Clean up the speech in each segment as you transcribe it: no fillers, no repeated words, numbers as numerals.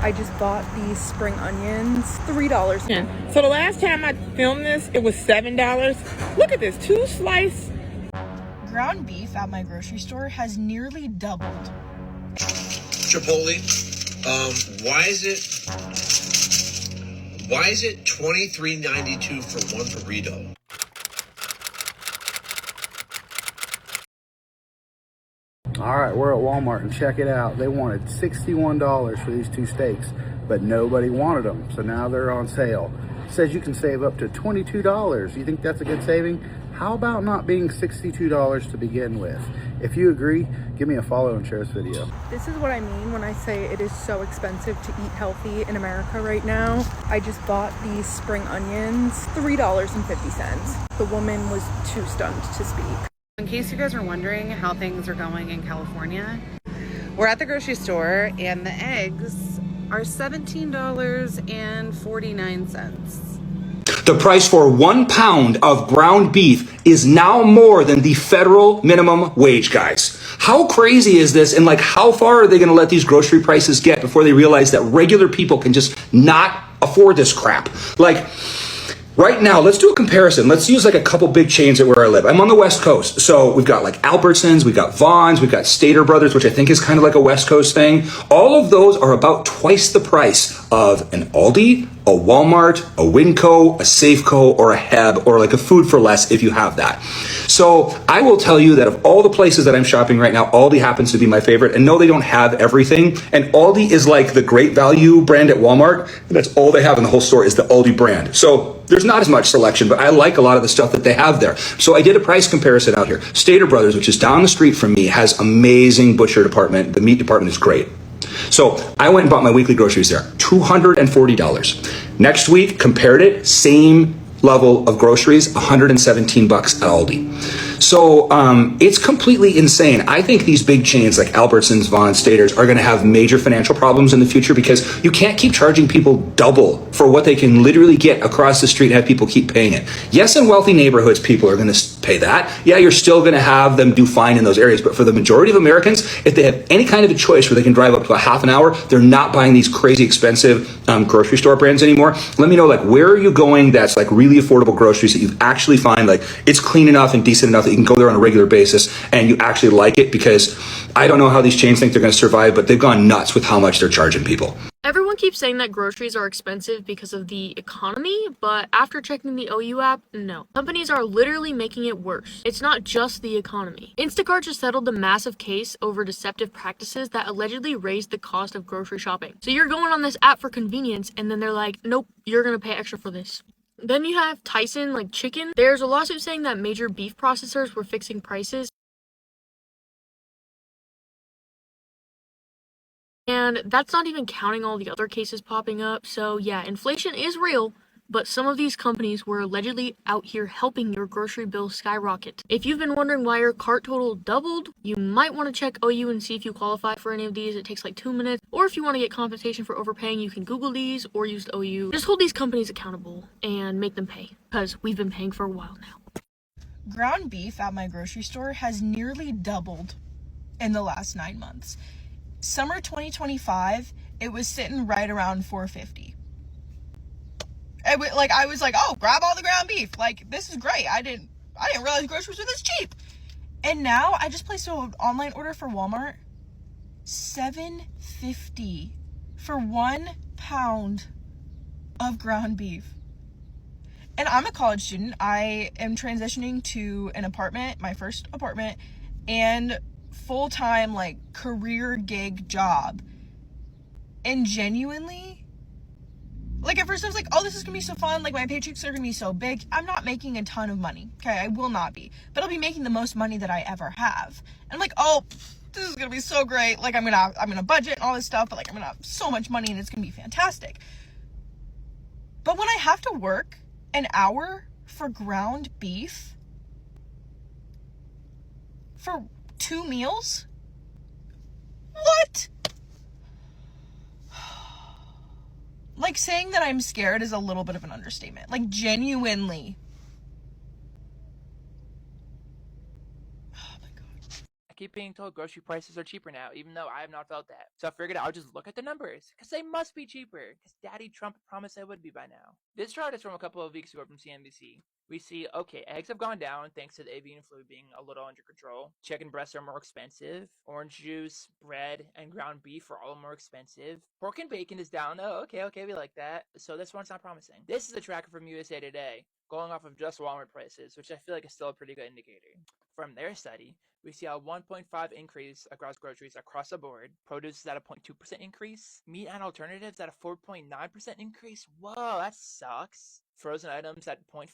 I just bought these spring onions, $3. Yeah. So the last time I filmed this, it was $7. Look at this, 2 slice. Ground beef at my grocery store has nearly doubled. Chipotle, why is it $23.92 for one burrito? All right, we're at Walmart and check it out. They wanted $61 for these 2 steaks, but nobody wanted them. So now they're on sale. It says you can save up to $22. You think that's a good saving? How about not being $62 to begin with? If you agree, give me a follow and share this video. This is what I mean when I say it is so expensive to eat healthy in America right now. I just bought these spring onions, $3.50. The woman was too stunned to speak. In case you guys are wondering how things are going in California, we're at the grocery store and the eggs are $17.49. The price for 1 pound of ground beef is now more than the federal minimum wage, guys. How crazy is this? And like, how far are they going to let these grocery prices get before they realize that regular people can just not afford this crap? Like, right now, let's do a comparison. Let's use like a couple big chains at where I live. I'm on the West Coast. So we've got like Albertsons, we've got Vons, we've got Stater Brothers, which I think is kind of like a West Coast thing. All of those are about twice the price of an Aldi, a Walmart, a Winco, a Safeco, or a Heb, or like a Food for Less if you have that. So I will tell you that of all the places that I'm shopping right now, Aldi happens to be my favorite. And no, they don't have everything. And Aldi is like the great value brand at Walmart. And that's all they have in the whole store is the Aldi brand. So there's not as much selection, but I like a lot of the stuff that they have there. So I did a price comparison out here. Stater Brothers, which is down the street from me, has amazing butcher department. The meat department is great. So I went and bought my weekly groceries there, $240. Next week, compared it, same level of groceries, $117 at Aldi. So it's completely insane. I think these big chains like Albertsons, Vons, Staters are going to have major financial problems in the future because you can't keep charging people double for what they can literally get across the street and have people keep paying it. Yes, in wealthy neighborhoods, people are going to pay that. Yeah, you're still going to have them do fine in those areas. But for the majority of Americans, if they have any kind of a choice where they can drive up to a half an hour, they're not buying these crazy expensive grocery store brands anymore. Let me know, like, where are you going that's like really affordable groceries that you actually find like it's clean enough and decent enough that you can go there on a regular basis and you actually like it? Because I don't know how these chains think they're going to survive, but they've gone nuts with how much they're charging people. Everyone keeps saying that groceries are expensive because of the economy, but after checking the OU app, no. Companies are literally making it worse. It's not just the economy. Instacart just settled the massive case over deceptive practices that allegedly raised the cost of grocery shopping. So you're going on this app for convenience, and then they're like, nope, you're gonna pay extra for this. Then you have Tyson, like chicken. There's a lawsuit saying that major beef processors were fixing prices. And that's not even counting all the other cases popping up. So yeah, inflation is real, but some of these companies were allegedly out here helping your grocery bill skyrocket. If you've been wondering why your cart total doubled, you might want to check OU and see if you qualify for any of these. It takes like 2 minutes. Or if you want to get compensation for overpaying, you can Google these or use the OU. Just hold these companies accountable and make them pay, because we've been paying for a while now. Ground beef at my grocery store has nearly doubled in the last 9 months. Summer 2025, it was sitting right around $4.50. I was like, oh, grab all the ground beef. Like, this is great. I didn't realize groceries were this cheap. And now I just placed an online order for Walmart. $7.50 for 1 pound of ground beef. And I'm a college student. I am transitioning to an apartment, my first apartment, and full-time, like, career gig job. And genuinely, like, at first I was like, oh, this is gonna be so fun, like, my paychecks are gonna be so big. I'm not making a ton of money, okay? I will not be, but I'll be making the most money that I ever have. And I'm like, oh, this is gonna be so great. Like, I'm gonna budget and all this stuff, but like, I'm gonna have so much money and it's gonna be fantastic. But when I have to work an hour for ground beef for 2 meals? What? Like, saying that I'm scared is a little bit of an understatement. Like, genuinely. Oh my God. keep being told grocery prices are cheaper now, even though I have not felt that. So I figured I'll just look at the numbers, because they must be cheaper, because Daddy Trump promised they would be by now. This chart is from a couple of weeks ago from CNBC. We see, okay, eggs have gone down thanks to the avian flu being a little under control. Chicken breasts are more expensive. Orange juice, bread, and ground beef are all more expensive. Pork and bacon is down. Oh, okay, we like that. So this one's not promising. This is a tracker from USA Today, going off of just Walmart prices, which I feel like is still a pretty good indicator. From their study, we see a 1.5 increase across groceries across the board. Produce is at a 0.2% increase. Meat and alternatives at a 4.9% increase. Whoa, that sucks. Frozen items at 0.5%.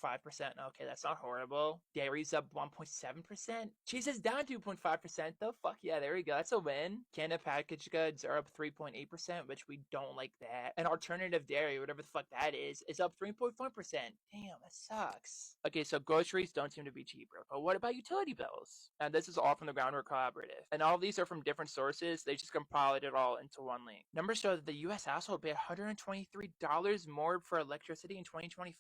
Okay, that's not horrible. Dairy's up 1.7%. Cheese is down 2.5%. The fuck yeah, there we go. That's a win. Canned packaged goods are up 3.8%, which we don't like that. And alternative dairy, whatever the fuck that is up 3.4%. Damn, that sucks. Okay, so groceries don't seem to be cheaper. But what about utility bills? And this is all from the Groundwork Collaborative. And all of these are from different sources. They just compiled it all into one link. Numbers show that the US household paid $123 more for electricity in 2025.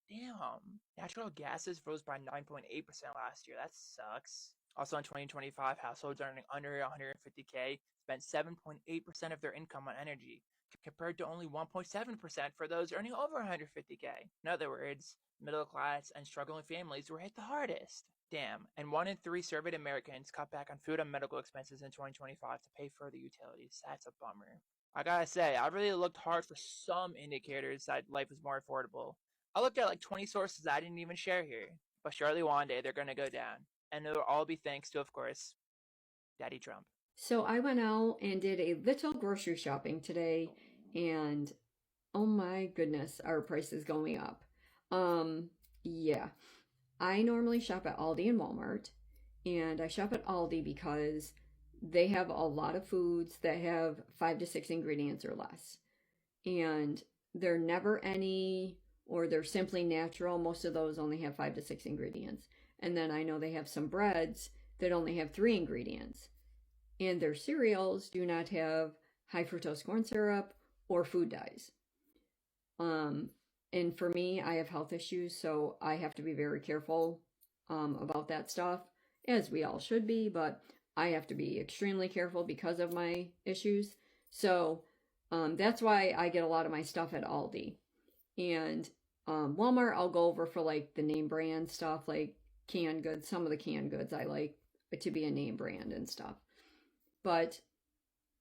Damn. Natural gases rose by 9.8% last year. That sucks. Also in 2025, households earning under 150K spent 7.8% of their income on energy, compared to only 1.7% for those earning over 150K. In other words, middle class and struggling families were hit the hardest. Damn. And 1 in 3 surveyed Americans cut back on food and medical expenses in 2025 to pay for the utilities. That's a bummer. I gotta say, I really looked hard for some indicators that life is more affordable. I looked at like 20 sources I didn't even share here. But surely one day they're gonna go down. And it'll all be thanks to, of course, Daddy Trump. So I went out and did a little grocery shopping today, and oh my goodness, our price is going up. Yeah. I normally shop at Aldi and Walmart, and I shop at Aldi because they have a lot of foods that have 5 to 6 ingredients or less. And they're never any, or they're simply natural. Most of those only have 5 to 6 ingredients. And then I know they have some breads that only have 3 ingredients. And their cereals do not have high fructose corn syrup or food dyes. And for me, I have health issues, so I have to be very careful about that stuff, as we all should be, but I have to be extremely careful because of my issues. So that's why I get a lot of my stuff at Aldi. And Walmart, I'll go over for like the name brand stuff, like canned goods. Some of the canned goods I like to be a name brand and stuff. But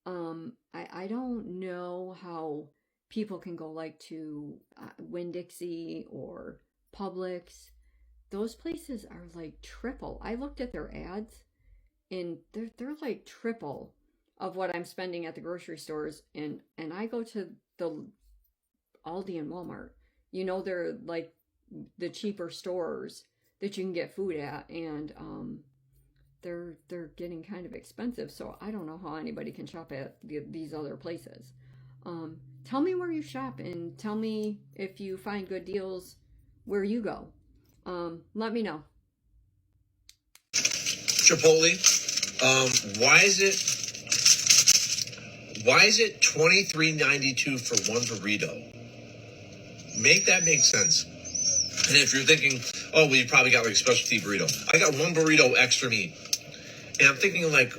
I don't know how people can go like to Winn-Dixie or Publix. Those places are like triple. I looked at their ads, and they're like triple of what I'm spending at the grocery stores. And I go to the Aldi and Walmart. You know, they're like the cheaper stores that you can get food at, and they're getting kind of expensive. So I don't know how anybody can shop at these other places. Tell me where you shop, and tell me if you find good deals where you go. Let me know. Chipotle, why is it $23.92 for one burrito? Make that make sense. And if you're thinking, oh, well, you probably got like a specialty burrito. I got one burrito extra meat. And I'm thinking like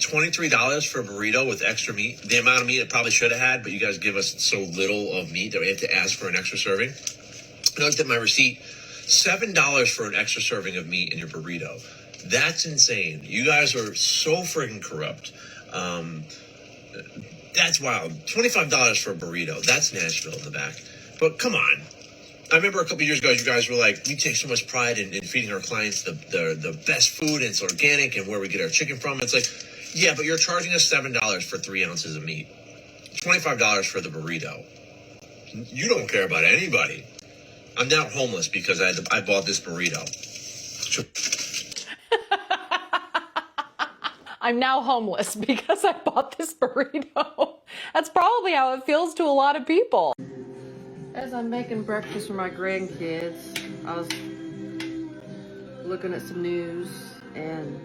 $23 for a burrito with extra meat. The amount of meat it probably should have had, but you guys give us so little of meat that we have to ask for an extra serving. I looked at my receipt. $7 for an extra serving of meat in your burrito. That's insane. You guys are so freaking corrupt. That's wild. $25 for a burrito. That's Nashville in the back. But come on. I remember a couple years ago, you guys were like, we take so much pride in feeding our clients the best food, and it's organic, and where we get our chicken from. It's like, yeah, but you're charging us $7 for 3 ounces of meat. $25 for the burrito. You don't care about anybody. I'm now homeless because I bought this burrito. I'm now homeless because I bought this burrito. That's probably how it feels to a lot of people. As I'm making breakfast for my grandkids, I was looking at some news, and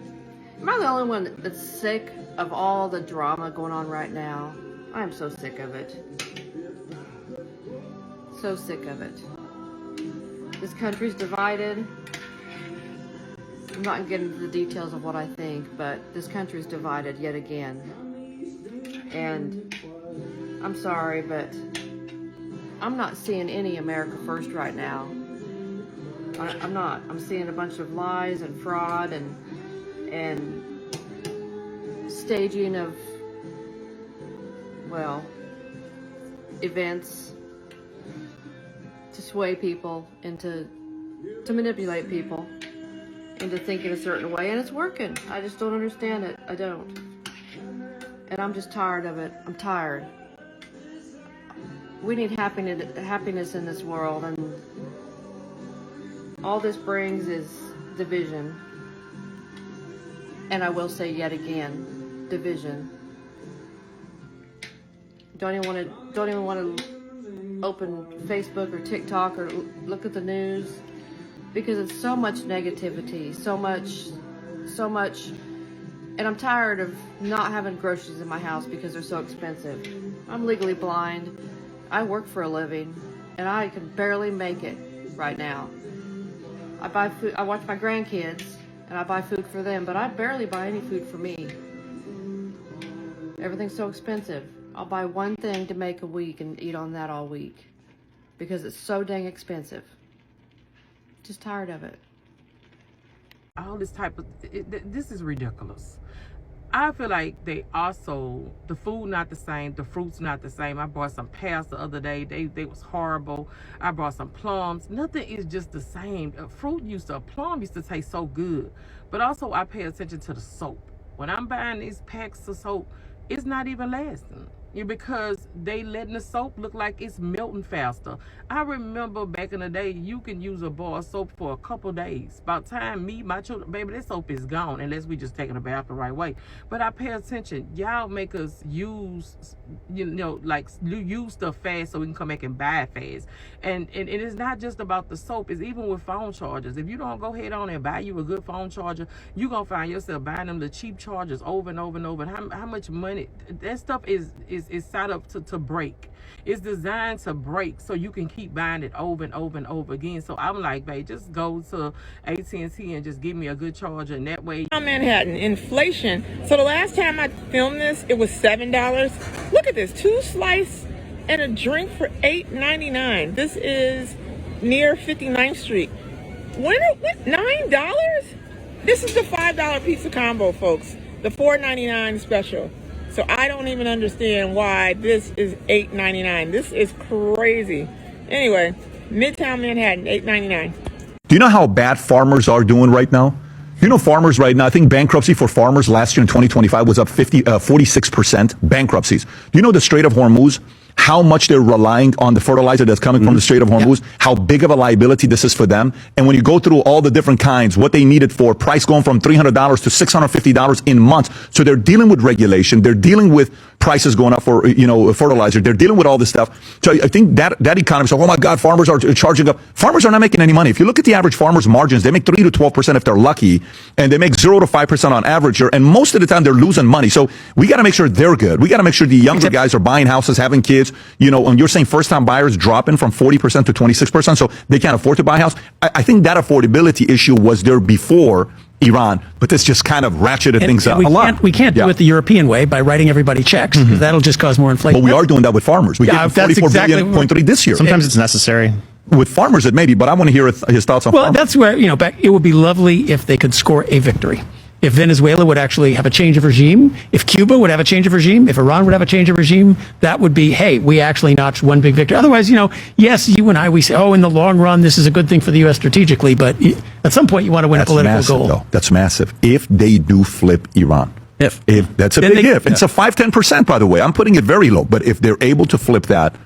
am I the only one that's sick of all the drama going on right now? I'm so sick of it. So sick of it. This country's divided. I'm not getting into the details of what I think, but this country's divided yet again. And I'm sorry, but I'm not seeing any America first right now. I'm not. I'm seeing a bunch of lies and fraud and staging of, well, events to sway people into, to manipulate people into thinking a certain way, and it's working. I just don't understand it. I don't. And I'm just tired of it. I'm tired. We need happiness in this world, and all this brings is division. And I will say yet again, division. Don't even want to open Facebook or TikTok or look at the news, because it's so much negativity, so much, and I'm tired of not having groceries in my house because they're so expensive. I'm legally blind. I work for a living, and I can barely make it right now. I buy food, I watch my grandkids, and I buy food for them, but I barely buy any food for me. Everything's so expensive. I'll buy one thing to make a week and eat on that all week because it's so dang expensive. Just tired of it. All this type of, this is ridiculous. I feel like they also, the food not the same, the fruits not the same. I bought some pears the other day. They was horrible. I brought some plums. Nothing is just the same. A plum used to taste so good. But also I pay attention to the soap. When I'm buying these packs of soap, it's not even lasting. Because they letting the soap look like it's melting faster. I remember back in the day, you can use a bar of soap for a couple days. By the time my children, baby, that soap is gone unless we just taking a bath the right way. But I pay attention. Y'all make us use, use stuff fast so we can come back and buy it fast. And it's not just about the soap. It's even with phone chargers. If you don't go ahead on and buy you a good phone charger, you're going to find yourself buying them the cheap chargers over and over and over. And how much money, that stuff is set up to break. It's designed to break so you can keep buying it over and over and over again. So I'm like, babe, just go to AT&T and just give me a good charger, and that way. Manhattan, inflation. So the last time I filmed this, it was $7. Look at this, 2 slices and a drink for $8.99. This is near 59th Street. What, $9? This is the $5 pizza combo, folks. The $4.99 special. So I don't even understand why this is $8.99. This is crazy. Anyway, Midtown Manhattan, $8.99. Do you know how bad farmers are doing right now? You know, farmers right now, I think bankruptcy for farmers last year in 2025 was up 46% bankruptcies. Do you know the Strait of Hormuz? How much they're relying on the fertilizer that's coming from the Strait of Hormuz, how big of a liability this is for them. And when you go through all the different kinds, what they needed for price going from $300 to $650 in months. So they're dealing with regulation. They're dealing with prices going up for, fertilizer. They're dealing with all this stuff. So I think that economy, so, oh my God, farmers are charging up. Farmers are not making any money. If you look at the average farmer's margins, they make 3 to 12% if they're lucky, and they make 0 to 5% on average here. And most of the time they're losing money. So we got to make sure they're good. We got to make sure the younger guys are buying houses, having kids. And you're saying first-time buyers dropping from 40% to 26%, so they can't afford to buy a house. I think that affordability issue was there before Iran, but this just kind of ratcheted things up a lot. We can't do it the European way by writing everybody checks, because that'll just cause more inflation. But we are doing that with farmers. We get 44.3 this year. Sometimes it's necessary. With farmers, it may be, but I want to hear his thoughts on farmers. Well, that's where, it would be lovely if they could score a victory. If Venezuela would actually have a change of regime, if Cuba would have a change of regime, if Iran would have a change of regime, that would be, hey, we actually notched one big victory. Otherwise, yes, you and I, we say, oh, in the long run, this is a good thing for the U.S. strategically, but at some point you want to win a political goal. Though. That's massive. If they do flip Iran. If that's a big if. It's a 5-10%, by the way. I'm putting it very low, but if they're able to flip that,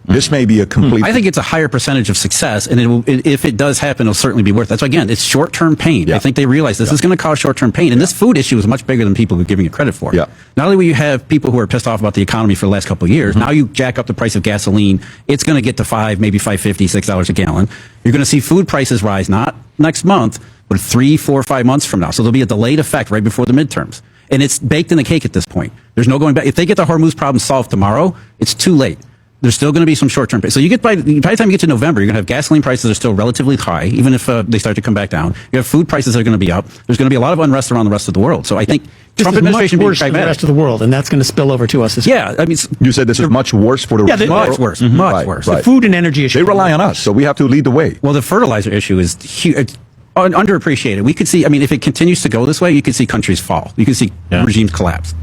this may be a complete... I think it's a higher percentage of success, and if it does happen, it'll certainly be worth it. So again, it's short-term pain. Yeah. I think they realize this is going to cause short-term pain, and this food issue is much bigger than people are giving it credit for. Yeah. Not only will you have people who are pissed off about the economy for the last couple of years, now you jack up the price of gasoline, it's going to get to $5, maybe $5.50, $6 a gallon. You're going to see food prices rise, not next month, but 3, 4, 5 months from now. So there'll be a delayed effect right before the midterms. And it's baked in the cake at this point. There's no going back. If they get the Hormuz problem solved tomorrow, it's too late. There's still going to be some short-term. So you get by the time you get to November, you're going to have gasoline prices that are still relatively high, even if they start to come back down. You have food prices that are going to be up. There's going to be a lot of unrest around the rest of the world. So I think Trump administration much worse than the rest of the world, and that's going to spill over to us. Yeah, I mean, you said this is much worse for the yeah, much worse, mm-hmm. much right, worse. The food and energy issue. They rely on us, so we have to lead the way. Well, the fertilizer issue is huge. Underappreciated. We could see. I mean, if it continues to go this way, you could see countries fall. You could see regimes collapse.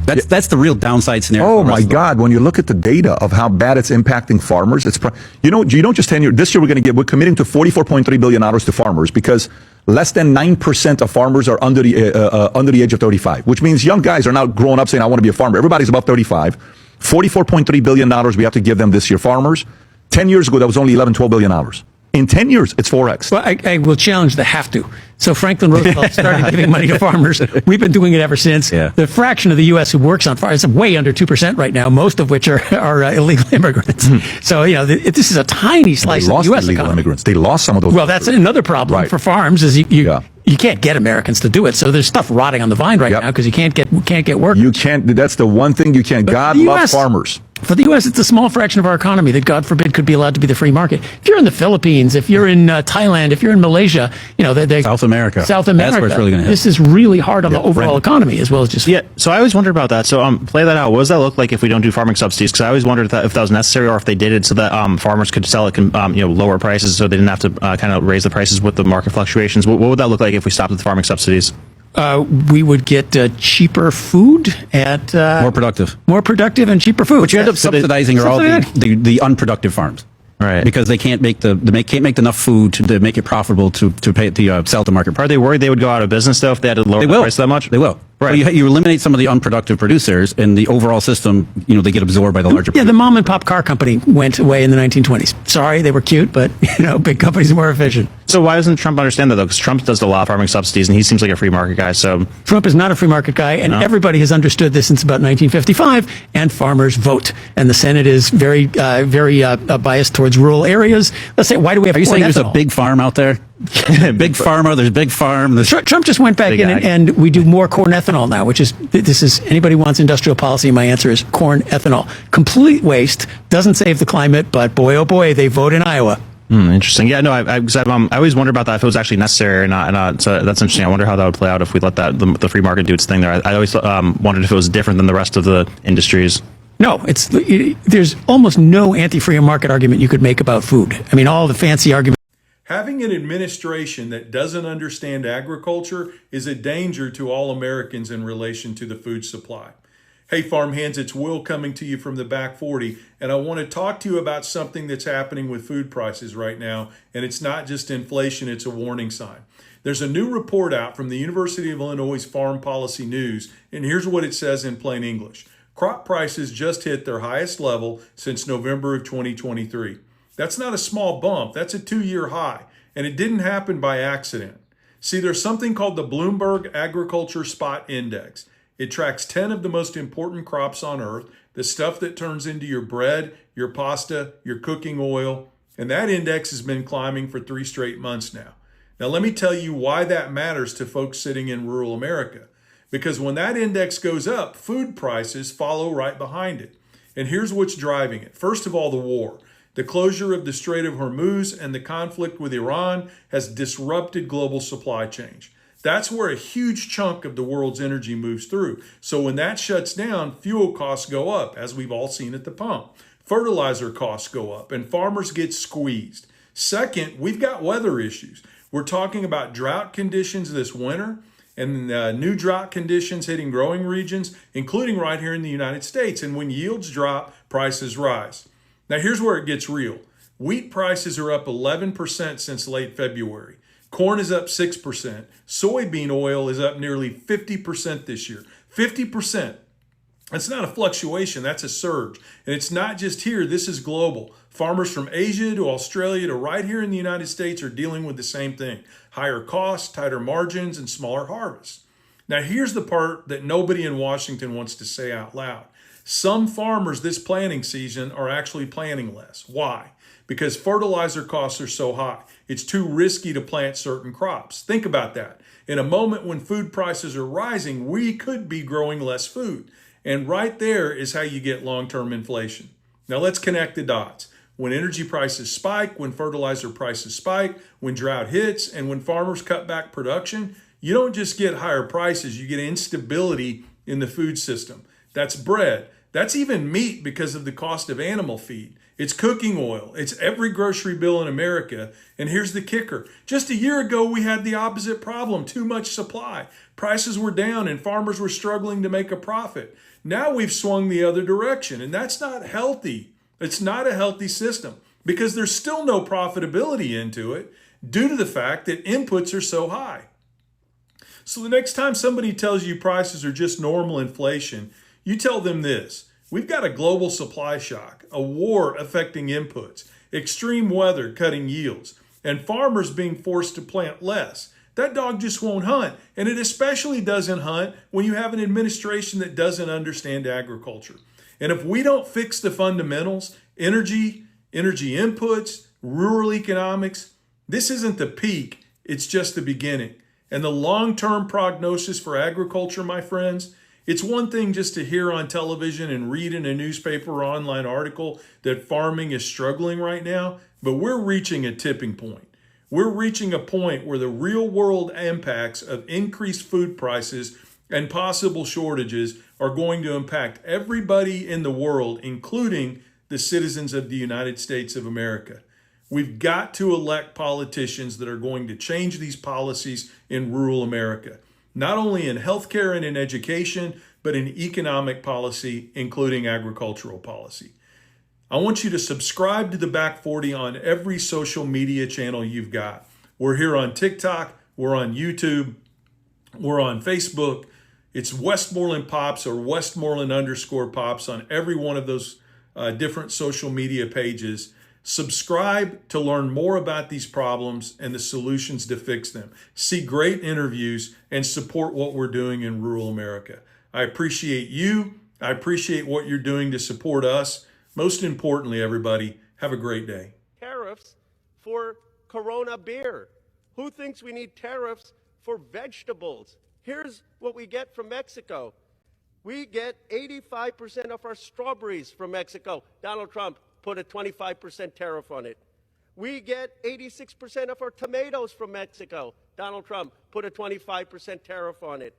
That's the real downside scenario. Oh my God! When you look at the data of how bad it's impacting farmers, it's you don't just this year we're committing to $44.3 billion to farmers because less than 9% of farmers are under the age of 35, which means young guys are now growing up saying I want to be a farmer. Everybody's above 35. $44.3 billion we have to give them this year. Farmers. 10 years ago that was only $12 billion. In 10 years, it's 4x. Well, I will challenge the have to. So Franklin Roosevelt started giving money to farmers. We've been doing it ever since. Yeah. The fraction of the U.S. who works on farms is way under 2% right now, most of which are illegal immigrants. So, this is a tiny slice of the U.S. illegal economy. immigrants. They lost some of those. Well, that's another problem for farms is you can't get Americans to do it. So there's stuff rotting on the vine right now because you can't get workers. You can't. That's the one thing you can't. God loves farmers. For the U.S., it's a small fraction of our economy that, God forbid, could be allowed to be the free market. If you're in the Philippines, if you're in Thailand, if you're in Malaysia, South America. That's where it's really going to hit. This is really hard on the overall economy as well as just. Yeah, so I always wondered about that. So play that out. What does that look like if we don't do farming subsidies? Because I always wondered if that was necessary or if they did it so that farmers could sell at lower prices so they didn't have to kind of raise the prices with the market fluctuations. What would that look like if we stopped with farming subsidies? We would get cheaper food at more productive and cheaper food. What you end up subsidizing are all the unproductive farms, right? Because they can't make enough food to make it profitable to pay sell to market. Are they worried they would go out of business though if they had to lower the price that much? They will. Right. So you eliminate some of the unproductive producers, and the overall system, they get absorbed by the larger. Yeah, the mom and pop car company went away in the 1920s. Sorry, they were cute, but big companies are more efficient. So why doesn't Trump understand that though? Because Trump does a lot of farming subsidies, and he seems like a free market guy. So Trump is not a free market guy, and everybody has understood this since about 1955. And farmers vote, and the Senate is very biased towards rural areas. Let's say, why do we have? Are you saying there's ethanol? a big farm out there? Big farmer. There's big farm. Trump just went back in and we do more corn ethanol now, which is anybody wants industrial policy. My answer is corn ethanol. Complete waste, doesn't save the climate, but boy, oh boy, they vote in Iowa. Interesting. Yeah, no, I always wonder about that if it was actually necessary or not. So that's interesting. I wonder how that would play out if we let the free market do its thing there. I always wondered if it was different than the rest of the industries. No, there's almost no anti-free market argument you could make about food. I mean, all the fancy arguments. Having an administration that doesn't understand agriculture is a danger to all Americans in relation to the food supply. Hey, farm hands, it's Will coming to you from the back 40, and I want to talk to you about something that's happening with food prices right now, and it's not just inflation, it's a warning sign. There's a new report out from the University of Illinois Farm Policy News, and here's what it says in plain English. Crop prices just hit their highest level since November of 2023. That's not a small bump, that's a 2-year high, and it didn't happen by accident. See, there's something called the Bloomberg Agriculture Spot Index. It tracks 10 of the most important crops on earth, the stuff that turns into your bread, your pasta, your cooking oil, and that index has been climbing for 3 straight months now. Now, let me tell you why that matters to folks sitting in rural America. Because when that index goes up, food prices follow right behind it. And here's what's driving it. First of all, the war. The closure of the Strait of Hormuz and the conflict with Iran has disrupted global supply chains. That's where a huge chunk of the world's energy moves through. So when that shuts down, fuel costs go up, as we've all seen at the pump. Fertilizer costs go up, and farmers get squeezed. Second, we've got weather issues. We're talking about drought conditions this winter, and new drought conditions hitting growing regions, including right here in the United States. And when yields drop, prices rise. Now, here's where it gets real. Wheat prices are up 11% since late February. Corn is up 6%. Soybean oil is up nearly 50% this year. 50%. That's not a fluctuation, that's a surge. And it's not just here, this is global. Farmers from Asia to Australia to right here in the United States are dealing with the same thing. Higher costs, tighter margins, and smaller harvests. Now, here's the part that nobody in Washington wants to say out loud. Some farmers this planting season are actually planting less. Why? Because fertilizer costs are so high. It's too risky to plant certain crops. Think about that. In a moment when food prices are rising, we could be growing less food. And right there is how you get long-term inflation. Now let's connect the dots. When energy prices spike, when fertilizer prices spike, when drought hits, and when farmers cut back production, you don't just get higher prices, you get instability in the food system. That's bread. That's even meat because of the cost of animal feed. It's cooking oil. It's every grocery bill in America. And here's the kicker. Just a year ago, we had the opposite problem, too much supply. Prices were down and farmers were struggling to make a profit. Now we've swung the other direction, and that's not healthy. It's not a healthy system because there's still no profitability into it due to the fact that inputs are so high. So the next time somebody tells you prices are just normal inflation, you tell them this: we've got a global supply shock, a war affecting inputs, extreme weather cutting yields, and farmers being forced to plant less. That dog just won't hunt. And it especially doesn't hunt when you have an administration that doesn't understand agriculture. And if we don't fix the fundamentals, energy inputs, rural economics, this isn't the peak, it's just the beginning. And the long-term prognosis for agriculture, my friends, it's one thing just to hear on television and read in a newspaper or online article that farming is struggling right now, but we're reaching a tipping point. We're reaching a point where the real world impacts of increased food prices and possible shortages are going to impact everybody in the world, including the citizens of the United States of America. We've got to elect politicians that are going to change these policies in rural America, not only in healthcare and in education, but in economic policy, including agricultural policy. I want you to subscribe to the Back 40 on every social media channel you've got. We're here on TikTok, we're on YouTube, we're on Facebook. It's Westmoreland Pops or Westmoreland_Pops on every one of those different social media pages. Subscribe to learn more about these problems and the solutions to fix them. See great interviews and support what we're doing in rural America. I appreciate you. I appreciate what you're doing to support us. Most importantly, everybody, have a great day. Tariffs for Corona beer. Who thinks we need tariffs for vegetables? Here's what we get from Mexico. We get 85% of our strawberries from Mexico. Donald Trump put a 25% tariff on it. We get 86% of our tomatoes from Mexico. Donald Trump put a 25% tariff on it.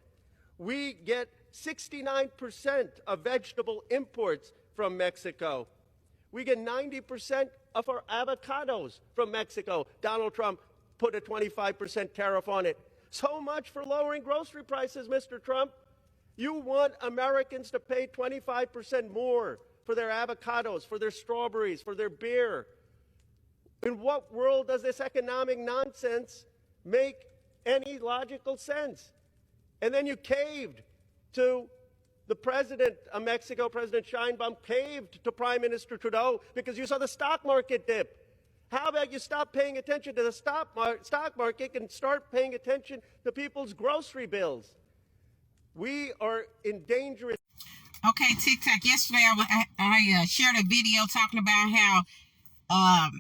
We get 69% of vegetable imports from Mexico. We get 90% of our avocados from Mexico. Donald Trump put a 25% tariff on it. So much for lowering grocery prices, Mr. Trump. You want Americans to pay 25% more for their avocados, for their strawberries, for their beer. In what world does this economic nonsense make any logical sense? And then you caved to the president of Mexico, President Sheinbaum, caved to Prime Minister Trudeau because you saw the stock market dip. How about you stop paying attention to the stock market and start paying attention to people's grocery bills? We are in danger. Okay, TikTok. Yesterday, I shared a video talking about how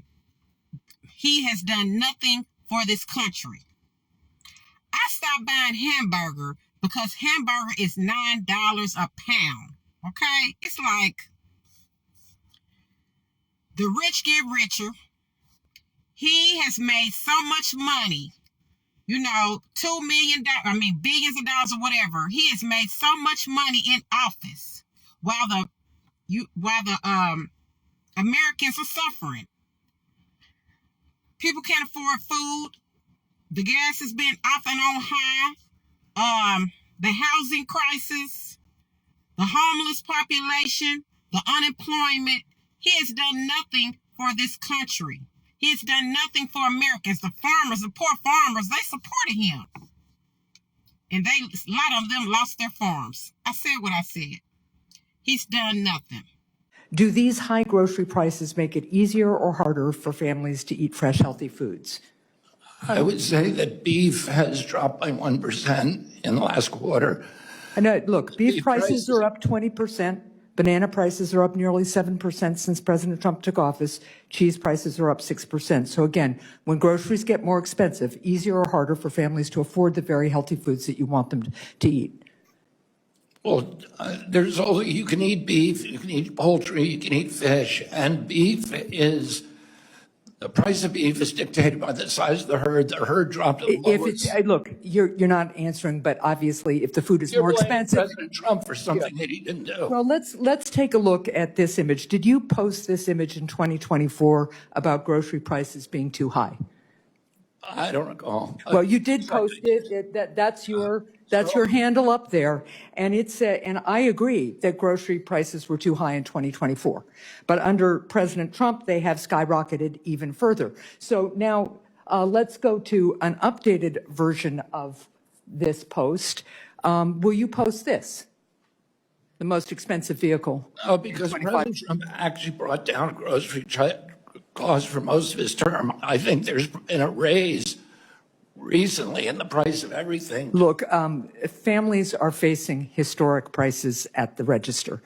he has done nothing for this country. I stopped buying hamburger because hamburger is $9 a pound. Okay, it's like the rich get richer. He has made so much money. You know, $2 million, billions of dollars or whatever. He has made so much money in office while the Americans are suffering. People can't afford food. The gas has been off and on high. The housing crisis, the homeless population, the unemployment. He has done nothing for this country. He's done nothing for Americans. The farmers, the poor farmers, they supported him. And a lot of them lost their farms. I said what I said. He's done nothing. Do these high grocery prices make it easier or harder for families to eat fresh, healthy foods? I would say that beef has dropped by 1% in the last quarter. And look, beef prices are up 20%. Banana prices are up nearly 7% since President Trump took office. Cheese prices are up 6%. So again, when groceries get more expensive, easier or harder for families to afford the very healthy foods that you want them to eat? Well, there's only, you can eat beef, you can eat poultry, you can eat fish, and the price of beef is dictated by the size of the herd. The herd dropped to the If it's, lowest. look, you're not answering, but obviously if the food is You're more blaming expensive. President Trump for something that he didn't do. Well, let's take a look at this image. Did you post this image in 2024 about grocery prices being too high? I don't recall. Well, you did post it. That's your handle up there, and and I agree that grocery prices were too high in 2024. But under President Trump, they have skyrocketed even further. So now let's go to an updated version of this post. Will you post this? The most expensive vehicle. No, because President Trump actually brought down grocery costs for most of his term. I think there's been a raise recently in the price of everything. Look, families are facing historic prices at the register.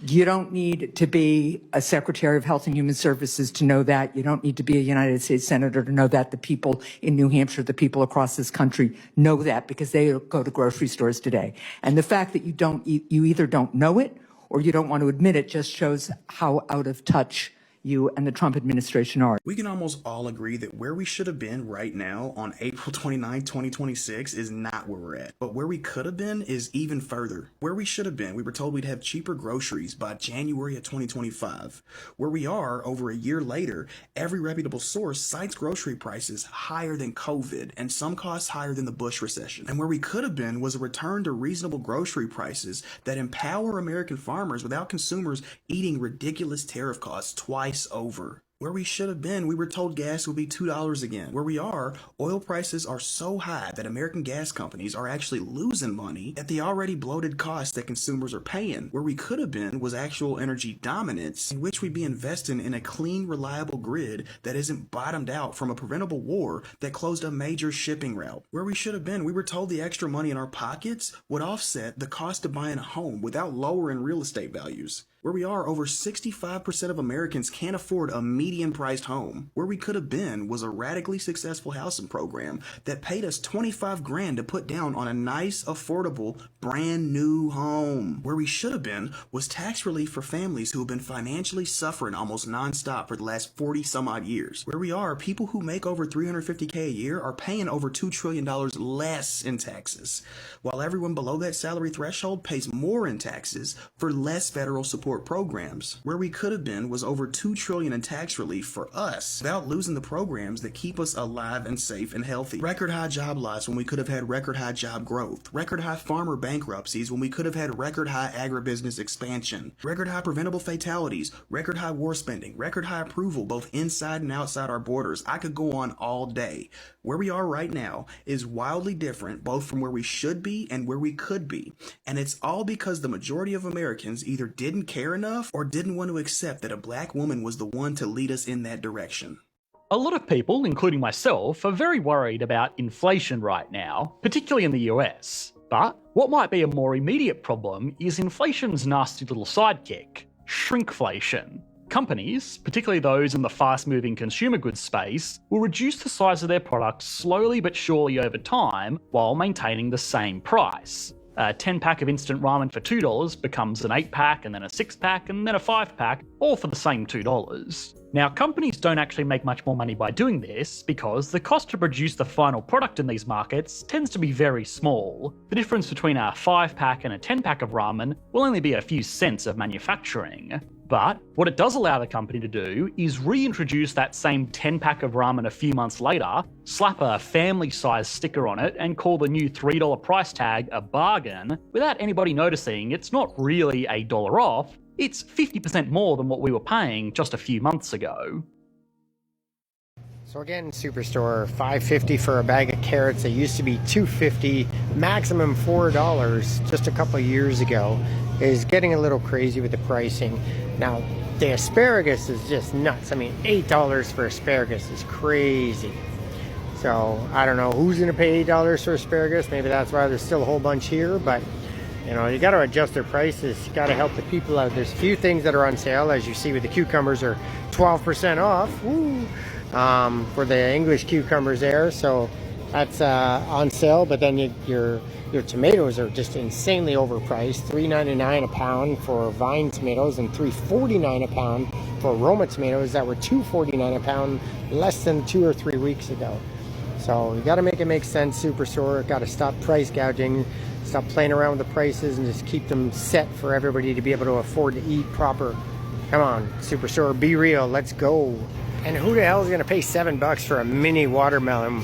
You don't need to be a Secretary of Health and Human Services to know that. You don't need to be a United States Senator to know that. The people in New Hampshire, the people across this country know that because they go to grocery stores today. And the fact that you either don't know it or you don't want to admit it just shows how out of touch you and the Trump administration are. We can almost all agree that where we should have been right now on April 29, 2026 is not where we're at. But where we could have been is even further. Where we should have been, we were told we'd have cheaper groceries by January of 2025. Where we are, over a year later, every reputable source cites grocery prices higher than COVID and some costs higher than the Bush recession. And where we could have been was a return to reasonable grocery prices that empower American farmers without consumers eating ridiculous tariff costs twice over. Where we should have been, we were told gas would be $2 again. Where we are, oil prices are so high that American gas companies are actually losing money at the already bloated costs that consumers are paying. Where we could have been was actual energy dominance, in which we'd be investing in a clean, reliable grid that isn't bottomed out from a preventable war that closed a major shipping route. Where we should have been, we were told the extra money in our pockets would offset the cost of buying a home without lowering real estate values. Where we are, over 65% of Americans can't afford a median-priced home. Where we could have been was a radically successful housing program that paid us $25,000 to put down on a nice, affordable, brand new home. Where we should have been was tax relief for families who have been financially suffering almost nonstop for the last 40 some odd years. Where we are, people who make over $350K a year are paying over $2 trillion less in taxes, while everyone below that salary threshold pays more in taxes for less federal support programs. Where we could have been was over $2 trillion in tax relief for us without losing the programs that keep us alive and safe and healthy. Record high job loss when we could have had record high job growth. Record high farmer bankruptcies when we could have had record high agribusiness expansion. Record high preventable fatalities. Record high war spending. Record high approval both inside and outside our borders. I could go on all day. Where we are right now is wildly different both from where we should be and where we could be. And it's all because the majority of Americans either didn't care enough or didn't want to accept that a black woman was the one to lead us in that direction. A lot of people, including myself, are very worried about inflation right now, particularly in the US. But what might be a more immediate problem is inflation's nasty little sidekick, shrinkflation. Companies, particularly those in the fast-moving consumer goods space, will reduce the size of their products slowly but surely over time while maintaining the same price. A 10-pack of instant ramen for $2 becomes an 8-pack and then a 6-pack and then a 5-pack, all for the same $2. Now, companies don't actually make much more money by doing this because the cost to produce the final product in these markets tends to be very small. The difference between a 5-pack and a 10-pack of ramen will only be a few cents of manufacturing. But what it does allow the company to do is reintroduce that same 10-pack of ramen a few months later, slap a family-sized sticker on it, and call the new $3 price tag a bargain without anybody noticing it's not really $1 off, it's 50% more than what we were paying just a few months ago. So again, Superstore, $5.50 for a bag of carrots. They used to be $2.50, maximum $4 just a couple of years ago. Is getting a little crazy with the pricing. Now, the asparagus is just nuts. I mean, $8 for asparagus is crazy. So, I don't know who's going to pay $8 for asparagus. Maybe that's why there's still a whole bunch here, but you know, you got to adjust their prices. You got to help the people out. There's a few things that are on sale, as you see with the cucumbers are 12% off. Woo! For the English cucumbers there. So That's on sale, but then your tomatoes are just insanely overpriced. $3.99 a pound for vine tomatoes and $3.49 a pound for Roma tomatoes that were $2.49 a pound less than 2 or 3 weeks ago. So you got to make it make sense, Superstore. Got to stop price gouging, stop playing around with the prices, and just keep them set for everybody to be able to afford to eat proper. Come on, Superstore, be real. Let's go. And who the hell is going to pay $7 for a mini watermelon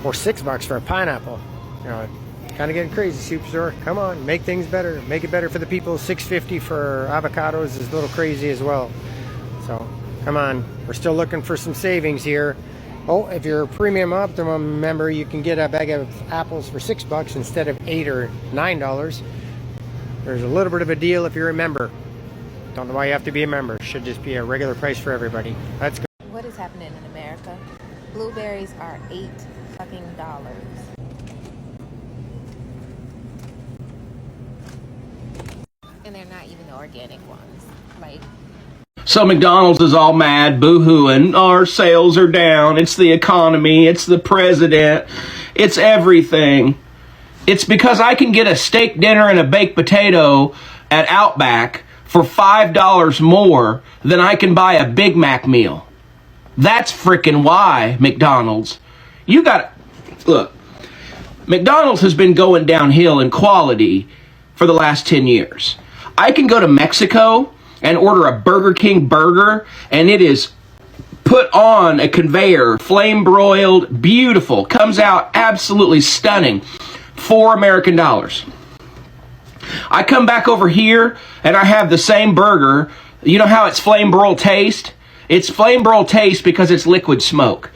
or $6 for a pineapple? You know, kind of getting crazy, Superstore. Come on, make things better. Make it better for the people. $6.50 for avocados is a little crazy as well. So come on, we're still looking for some savings here. Oh, if you're a Premium Optimum member, you can get a bag of apples for $6 instead of $8 or $9. There's a little bit of a deal if you're a member. Don't know why you have to be a member. Should just be a regular price for everybody. Let's go. What is happening in America? Blueberries are $8 fucking dollars. And they're not even the organic ones. Like, So McDonald's is all mad, boo-hooing, our sales are down, it's the economy, it's the president, it's everything. It's because I can get a steak dinner and a baked potato at Outback for $5 more than I can buy a Big Mac meal. That's frickin' why, McDonald's. Look, McDonald's has been going downhill in quality for the last 10 years. I can go to Mexico and order a Burger King burger, and it is put on a conveyor, flame broiled, beautiful, comes out absolutely stunning, $4 American. I come back over here and I have the same burger. You know how it's flame broiled taste? It's flame broiled taste because it's liquid smoke.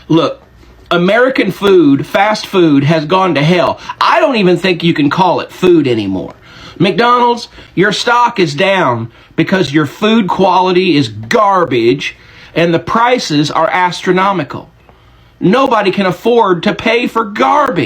Look, American food, fast food, has gone to hell. I don't even think you can call it food anymore. McDonald's, your stock is down because your food quality is garbage and the prices are astronomical. Nobody can afford to pay for garbage.